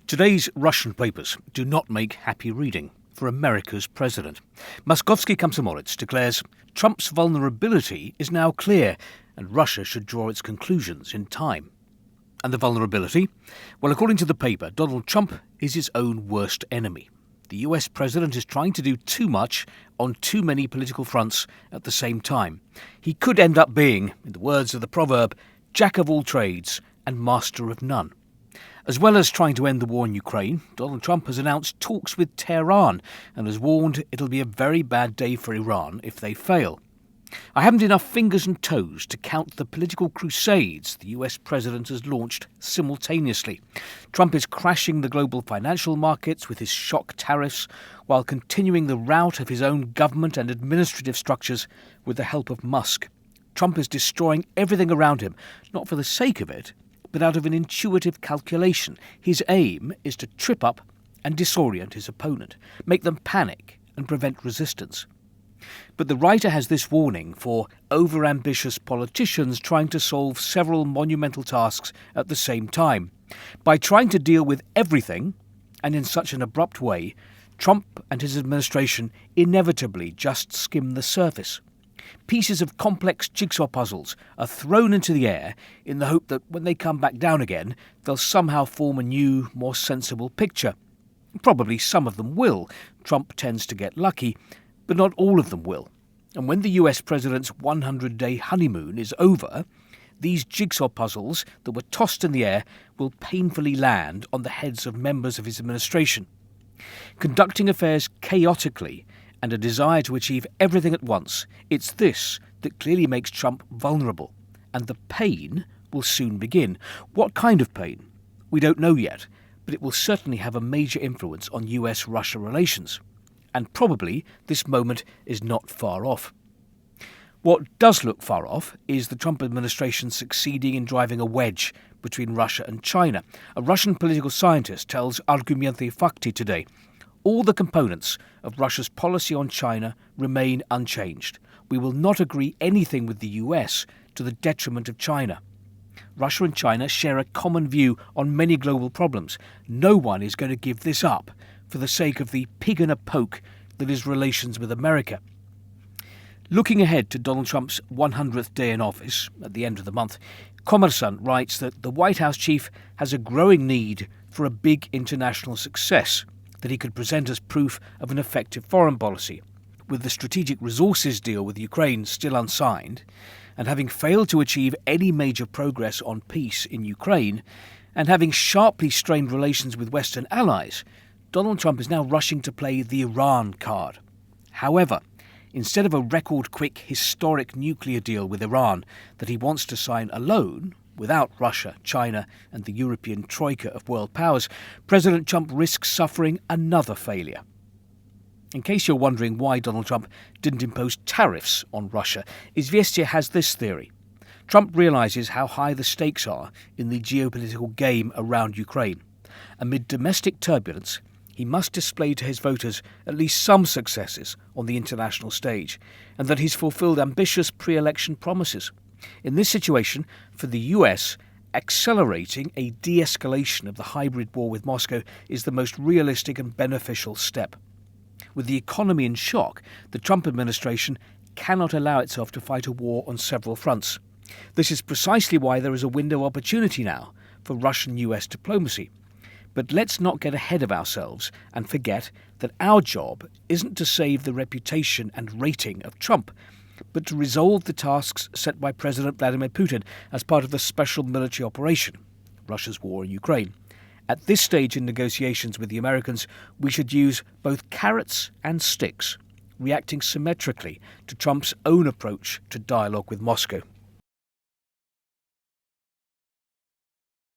Today's Russian papers do not make happy reading for America's president. Moskovsky Komsomolets declares Trump's vulnerability is now clear and Russia should draw its conclusions in time. And the vulnerability? Well, according to the paper, Donald Trump is his own worst enemy. The US president is trying to do too much on too many political fronts at the same time. He could end up being, in the words of the proverb, jack of all trades and master of none. As well as trying to end the war in Ukraine, Donald Trump has announced talks with Tehran and has warned it'll be a very bad day for Iran if they fail. I haven't enough fingers and toes to count the political crusades the US president has launched simultaneously. Trump is crashing the global financial markets with his shock tariffs, while continuing the rout of his own government and administrative structures with the help of Musk. Trump is destroying everything around him, not for the sake of it, but out of an intuitive calculation. His aim is to trip up and disorient his opponent, make them panic and prevent resistance. But the writer has this warning for overambitious politicians trying to solve several monumental tasks at the same time. By trying to deal with everything, and in such an abrupt way, Trump and his administration inevitably just skim the surface. Pieces of complex jigsaw puzzles are thrown into the air in the hope that when they come back down again, they'll somehow form a new, more sensible picture. Probably some of them will. Trump tends to get lucky, but not all of them will. And when the US president's 100-day honeymoon is over, these jigsaw puzzles that were tossed in the air will painfully land on the heads of members of his administration. Conducting affairs chaotically and a desire to achieve everything at once, it's this that clearly makes Trump vulnerable. And the pain will soon begin. What kind of pain? We don't know yet, but it will certainly have a major influence on US-Russia relations. And probably this moment is not far off. What does look far off is the Trump administration succeeding in driving a wedge between Russia and China. A Russian political scientist tells Argumenty Fakti today, all the components of Russia's policy on China remain unchanged. We will not agree anything with the US to the detriment of China. Russia and China share a common view on many global problems. No one is going to give this up for the sake of the pig in a poke that is relations with America. Looking ahead to Donald Trump's 100th day in office at the end of the month, Kommersant writes that the White House chief has a growing need for a big international success that he could present as proof of an effective foreign policy. With the strategic resources deal with Ukraine still unsigned, and having failed to achieve any major progress on peace in Ukraine, and having sharply strained relations with Western allies, Donald Trump is now rushing to play the Iran card. However, instead of a record-quick historic nuclear deal with Iran that he wants to sign alone, without Russia, China and the European troika of world powers, President Trump risks suffering another failure. In case you're wondering why Donald Trump didn't impose tariffs on Russia, Izvestia has this theory. Trump realises how high the stakes are in the geopolitical game around Ukraine. Amid domestic turbulence, he must display to his voters at least some successes on the international stage, and that he's fulfilled ambitious pre-election promises. In this situation, for the US, accelerating a de-escalation of the hybrid war with Moscow is the most realistic and beneficial step. With the economy in shock, the Trump administration cannot allow itself to fight a war on several fronts. This is precisely why there is a window of opportunity now for Russian-US diplomacy. But let's not get ahead of ourselves and forget that our job isn't to save the reputation and rating of Trump, but to resolve the tasks set by President Vladimir Putin as part of the special military operation, Russia's war in Ukraine. At this stage in negotiations with the Americans, we should use both carrots and sticks, reacting symmetrically to Trump's own approach to dialogue with Moscow.